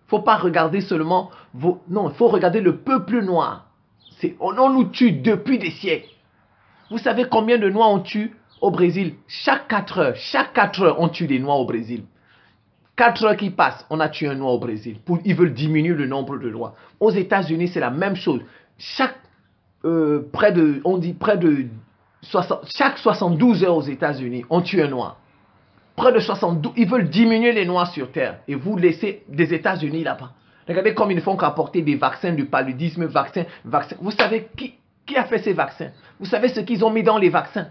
Il ne faut pas regarder seulement vos... Non, il faut regarder le peuple noir. On nous tue depuis des siècles. Vous savez combien de Noirs on tue au Brésil? Chaque 4 heures, on tue des Noirs au Brésil. 4 heures qui passent, on a tué un Noir au Brésil. Ils veulent diminuer le nombre de Noirs. Aux États-Unis, c'est la même chose. Chaque 72 heures aux États-Unis, on tue un Noir. Près de 72, ils veulent diminuer les Noirs sur Terre. Et vous laissez des États-Unis là-bas. Regardez comme ils font qu'apporter des vaccins, du paludisme, vaccins. Vous savez qui a fait ces vaccins? Vous savez ce qu'ils ont mis dans les vaccins?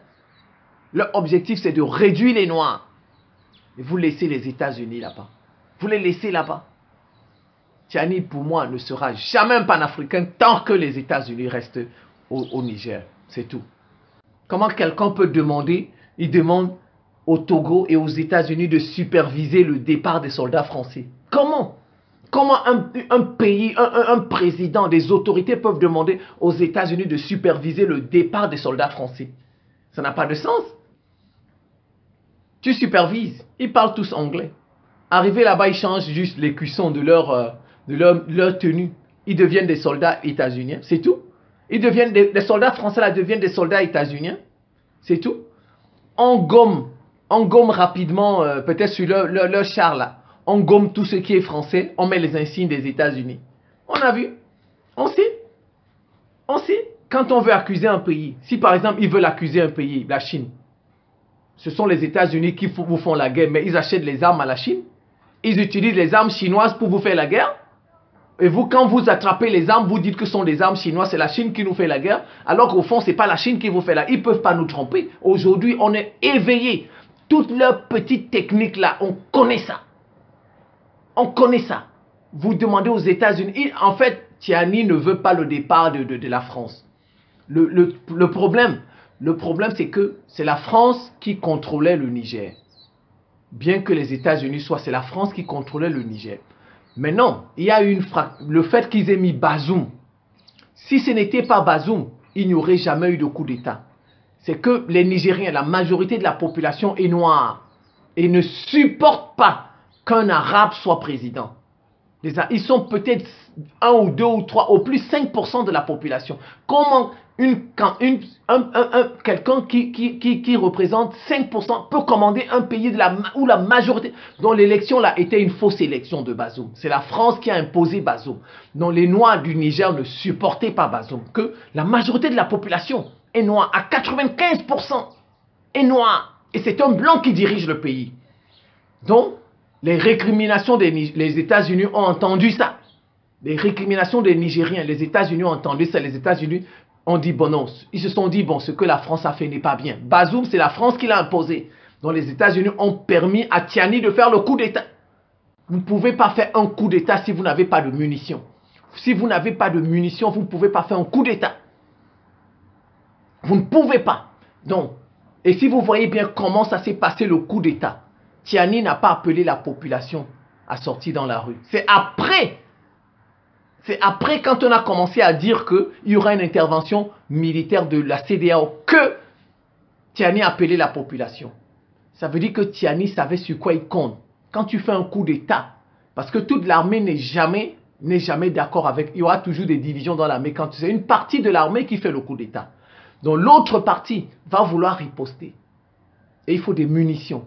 Leur objectif, c'est de réduire les Noirs. Et vous laissez les États-Unis là-bas. Vous les laissez là-bas. Tiani, pour moi, ne sera jamais un panafricain tant que les États-Unis restent au Niger. C'est tout. Comment quelqu'un peut demander, il demande au Togo et aux États-Unis de superviser le départ des soldats français? Comment? Comment un pays, un président, des autorités peuvent demander aux États-Unis de superviser le départ des soldats français? Ça n'a pas de sens. Tu supervises. Ils parlent tous anglais. Arrivés là-bas, ils changent juste les cuissons de leur tenue. Ils deviennent des soldats états-uniens. C'est tout. Ils deviennent les soldats français là deviennent des soldats états-uniens. C'est tout. On gomme rapidement, peut-être sur leur char là. On gomme tout ce qui est français. On met les insignes des États-Unis. On a vu. On sait. On sait. Quand on veut accuser un pays, si par exemple ils veulent accuser un pays, la Chine, ce sont les États-Unis qui vous font la guerre, mais ils achètent les armes à la Chine. Ils utilisent les armes chinoises pour vous faire la guerre. Et vous, quand vous attrapez les armes, vous dites que ce sont des armes chinoises, c'est la Chine qui nous fait la guerre. Alors qu'au fond, ce n'est pas la Chine qui vous fait la guerre. Ils ne peuvent pas nous tromper. Aujourd'hui, on est éveillés. Toutes leurs petites techniques là, on connaît ça. On connaît ça. Vous demandez aux États-Unis. En fait, Tiani ne veut pas le départ de la France. Le problème, c'est que c'est la France qui contrôlait le Niger. Bien que les États-Unis soient, c'est la France qui contrôlait le Niger. Mais non, il y a le fait qu'ils aient mis Bazoum. Si ce n'était pas Bazoum, il n'y aurait jamais eu de coup d'État. C'est que les Nigériens, la majorité de la population est noire et ne supportent pas qu'un Arabe soit président. Ils sont peut-être 1 ou 2 ou 3, au plus 5% de la population. Comment quelqu'un qui représente 5% peut commander un pays où la majorité, dont l'élection là était une fausse élection de Bazoum. C'est la France qui a imposé Bazoum. dont les Noirs du Niger ne supportaient pas Bazoum. Que la majorité de la population est noire, à 95% est noire. Et c'est un blanc qui dirige le pays. Donc, les récriminations les États-Unis ont entendu ça. Les récriminations des Nigériens, les États-Unis ont entendu ça. Les États-Unis ont dit, bon non, ils se sont dit, bon, ce que la France a fait n'est pas bien. Bazoum, c'est la France qui l'a imposé. Donc les États-Unis ont permis à Tiani de faire le coup d'État. Vous ne pouvez pas faire un coup d'État si vous n'avez pas de munitions. Si vous n'avez pas de munitions, vous ne pouvez pas faire un coup d'État. Vous ne pouvez pas. Donc, et si vous voyez bien comment ça s'est passé le coup d'État, Tiani n'a pas appelé la population à sortir dans la rue. C'est après quand on a commencé à dire qu'il y aura une intervention militaire de la CEDEAO que Tiani a appelé la population. Ça veut dire que Tiani savait sur quoi il compte. Quand tu fais un coup d'État, parce que toute l'armée n'est jamais d'accord avec... Il y aura toujours des divisions dans l'armée quand c'est une partie de l'armée qui fait le coup d'État. Donc l'autre partie va vouloir riposter. Et il faut des munitions.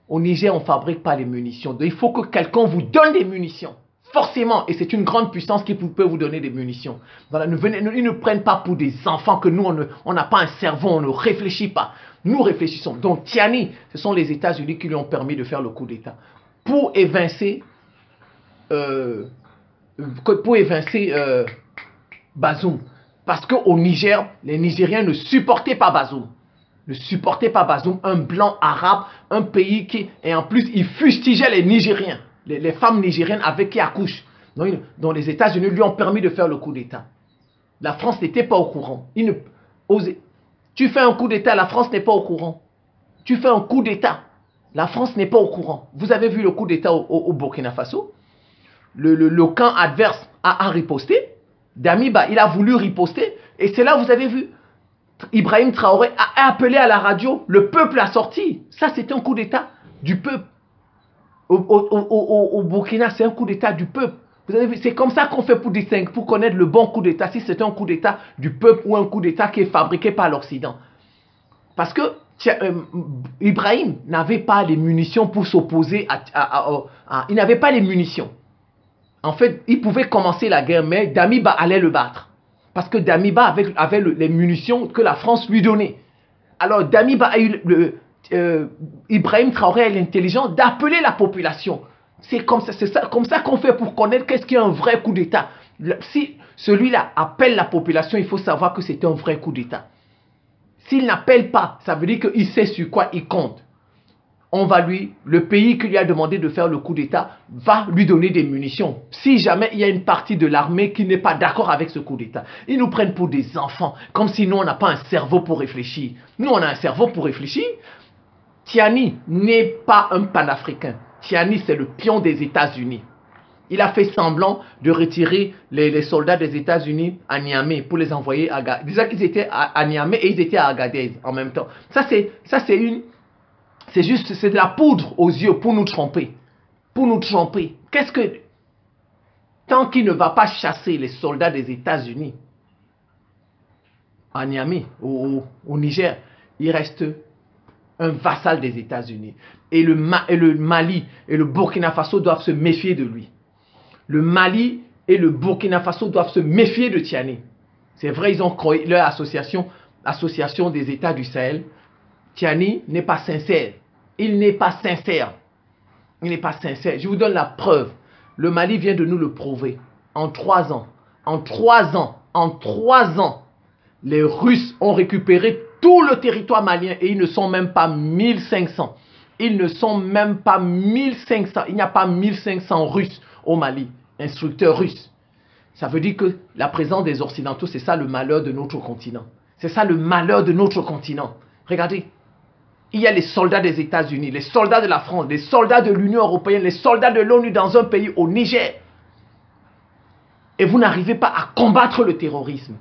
Au Niger, on ne fabrique pas les munitions. Donc, il faut que quelqu'un vous donne des munitions. Forcément. Et c'est une grande puissance qui peut vous donner des munitions. Voilà, ils ne prennent pas pour des enfants que nous, on n'a pas un cerveau, on ne réfléchit pas. Nous réfléchissons. Donc Tiani, ce sont les États-Unis qui lui ont permis de faire le coup d'État. Pour évincer Bazoum. Parce qu'au Niger, les Nigériens ne supportaient pas Bazoum. Ne supportaient pas Bazoum, un blanc arabe, un pays qui... Et en plus, ils fustigeaient les Nigériens, les femmes nigériennes avec qui accouchent. dont les États-Unis lui ont permis de faire le coup d'État. La France n'était pas au courant. Tu fais un coup d'État, la France n'est pas au courant. Tu fais un coup d'État, la France n'est pas au courant. Vous avez vu le coup d'État au Burkina Faso? Le camp adverse a riposté. Damiba, il a voulu riposter. Et c'est là, vous avez vu, Ibrahim Traoré a appelé à la radio. Le peuple a sorti. Ça, c'est un coup d'État du peuple. Au Burkina, c'est un coup d'État du peuple. Vous avez vu, c'est comme ça qu'on fait pour distinguer, pour connaître le bon coup d'État, si c'est un coup d'État du peuple ou un coup d'État qui est fabriqué par l'Occident. Parce que Ibrahim n'avait pas les munitions pour s'opposer il n'avait pas les munitions. En fait, il pouvait commencer la guerre, mais Damiba allait le battre. Parce que Damiba avait les munitions que la France lui donnait. Alors Damiba a eu Ibrahim Traoré a l'intelligence d'appeler la population. C'est comme ça qu'on fait pour connaître qu'est-ce qui est un vrai coup d'État. Si celui-là appelle la population, il faut savoir que c'est un vrai coup d'État. S'il n'appelle pas, ça veut dire qu'il sait sur quoi il compte. Le pays qui lui a demandé de faire le coup d'État va lui donner des munitions. Si jamais il y a une partie de l'armée qui n'est pas d'accord avec ce coup d'État, ils nous prennent pour des enfants, comme si nous on n'a pas un cerveau pour réfléchir. Nous on a un cerveau pour réfléchir. Tiani n'est pas un panafricain. Tiani c'est le pion des États-Unis. Il a fait semblant de retirer les soldats des États-Unis à Niamey pour les envoyer à Agadez. Déjà qu'ils étaient à Niamey et ils étaient à Agadez en même temps. C'est juste, c'est de la poudre aux yeux pour nous tromper. Pour nous tromper. Tant qu'il ne va pas chasser les soldats des États-Unis à Niamey, au Niger, il reste un vassal des États-Unis. Et le Mali et le Burkina Faso doivent se méfier de lui. Le Mali et le Burkina Faso doivent se méfier de Tiani. C'est vrai, ils ont créé leur association des États du Sahel. Tiani n'est pas sincère. Il n'est pas sincère. Il n'est pas sincère. Je vous donne la preuve. Le Mali vient de nous le prouver. En 3 ans, les Russes ont récupéré tout le territoire malien et ils ne sont même pas 1500. Ils ne sont même pas 1500. Il n'y a pas 1500 Russes au Mali, instructeurs russes. Ça veut dire que la présence des Occidentaux, c'est ça le malheur de notre continent. C'est ça le malheur de notre continent. Regardez, il y a les soldats des États-Unis, les soldats de la France, les soldats de l'Union européenne, les soldats de l'ONU dans un pays au Niger. Et vous n'arrivez pas à combattre le terrorisme.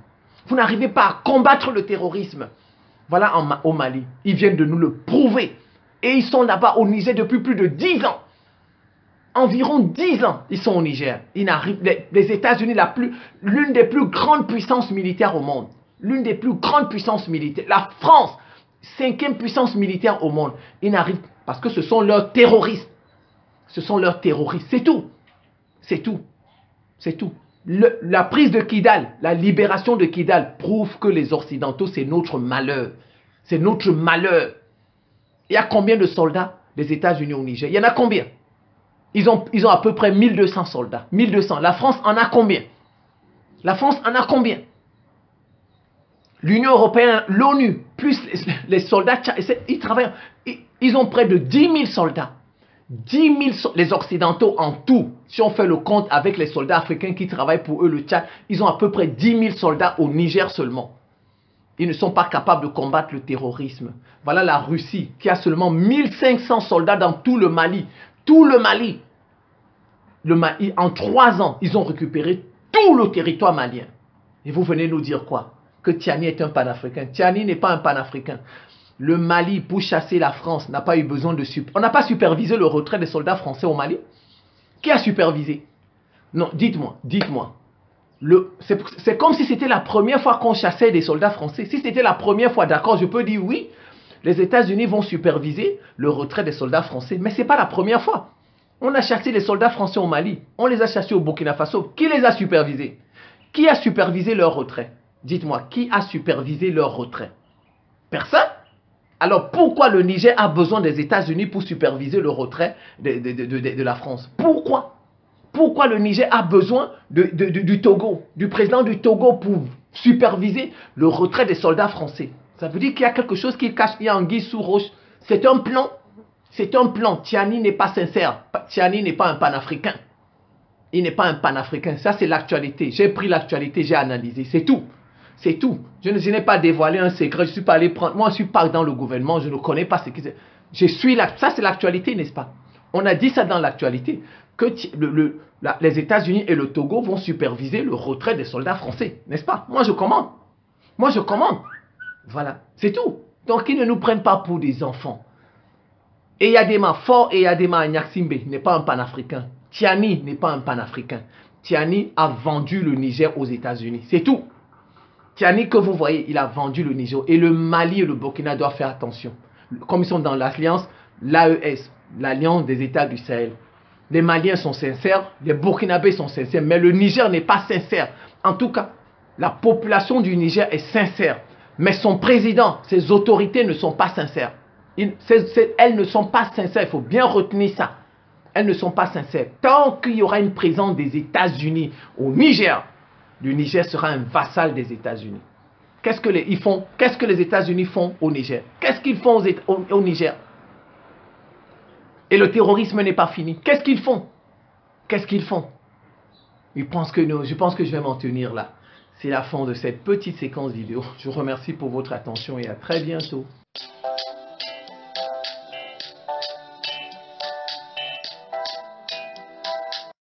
Vous n'arrivez pas à combattre le terrorisme. Voilà au Mali. Ils viennent de nous le prouver. Et ils sont là-bas au Niger depuis plus de 10 ans. Environ 10 ans, ils sont au Niger. Les États-Unis, l'une des plus grandes puissances militaires au monde. L'une des plus grandes puissances militaires. La France, 5e puissance militaire au monde. Ils n'arrivent parce que ce sont leurs terroristes. Ce sont leurs terroristes. C'est tout. C'est tout. C'est tout. La prise de Kidal, la libération de Kidal prouve que les Occidentaux, c'est notre malheur. C'est notre malheur. Il y a combien de soldats des États-Unis au Niger? Il y en a combien? Ils ont à peu près 1200 soldats. 1200. La France en a combien? La France en a combien? L'Union européenne, l'ONU, plus les soldats, ils travaillent. Ils ont près de 10 000 soldats. 10 000, les Occidentaux en tout, si on fait le compte avec les soldats africains qui travaillent pour eux, le Tchad, ils ont à peu près 10 000 soldats au Niger seulement. Ils ne sont pas capables de combattre le terrorisme. Voilà la Russie qui a seulement 1500 soldats dans tout le Mali. Tout le Mali. En 3 ans, ils ont récupéré tout le territoire malien. Et vous venez nous dire quoi? Que Tiani est un panafricain. Tiani n'est pas un panafricain. Le Mali, pour chasser la France, n'a pas eu besoin de... On n'a pas supervisé le retrait des soldats français au Mali. Qui a supervisé? Non, dites-moi. C'est comme si c'était la première fois qu'on chassait des soldats français. Si c'était la première fois, d'accord, je peux dire oui. Les États-Unis vont superviser le retrait des soldats français. Mais ce n'est pas la première fois. On a chassé les soldats français au Mali. On les a chassés au Burkina Faso. Qui les a supervisés? Qui a supervisé leur retrait? Dites-moi, qui a supervisé leur retrait? Personne. Alors pourquoi le Niger a besoin des États-Unis pour superviser le retrait de la France? Pourquoi? Pourquoi le Niger a besoin du Togo, du président du Togo pour superviser le retrait des soldats français? Ça veut dire qu'il y a quelque chose qui cache, il y a anguille sous roche. C'est un plan. C'est un plan. Tiani n'est pas sincère. Tiani n'est pas un panafricain. Il n'est pas un panafricain. Ça, c'est l'actualité. J'ai pris l'actualité, j'ai analysé. C'est tout. C'est tout. Je n'ai pas dévoilé un secret. Je ne suis pas allé prendre. Moi, je suis pas dans le gouvernement. Je ne connais pas ce qui c'est. Je suis là. Ça, c'est l'actualité, n'est-ce pas? On a dit ça dans l'actualité. Que les États-Unis et le Togo vont superviser le retrait des soldats français. N'est-ce pas? Moi, je commande. Moi, je commande. Voilà. C'est tout. Donc, ils ne nous prennent pas pour des enfants. Et Yadema Fort et Yadema Nyaksimbe n'est pas un panafricain. Tiani n'est pas un panafricain. Tiani a vendu le Niger aux États-Unis. C'est tout. Tiani que vous voyez, il a vendu le Niger. Et le Mali et le Burkina doivent faire attention. Comme ils sont dans l'alliance, l'AES, l'alliance des États du Sahel. Les Maliens sont sincères, les Burkinabés sont sincères, mais le Niger n'est pas sincère. En tout cas, la population du Niger est sincère. Mais son président, ses autorités ne sont pas sincères. Elles ne sont pas sincères, il faut bien retenir ça. Elles ne sont pas sincères. Tant qu'il y aura une présence des États-Unis au Niger, le Niger sera un vassal des États-Unis. Qu'est-ce que les États-Unis font au Niger? Qu'est-ce qu'ils font au Niger? Et le terrorisme n'est pas fini. Qu'est-ce qu'ils font? Qu'est-ce qu'ils font? Je pense que je vais m'en tenir là. C'est la fin de cette petite séquence vidéo. Je vous remercie pour votre attention et à très bientôt.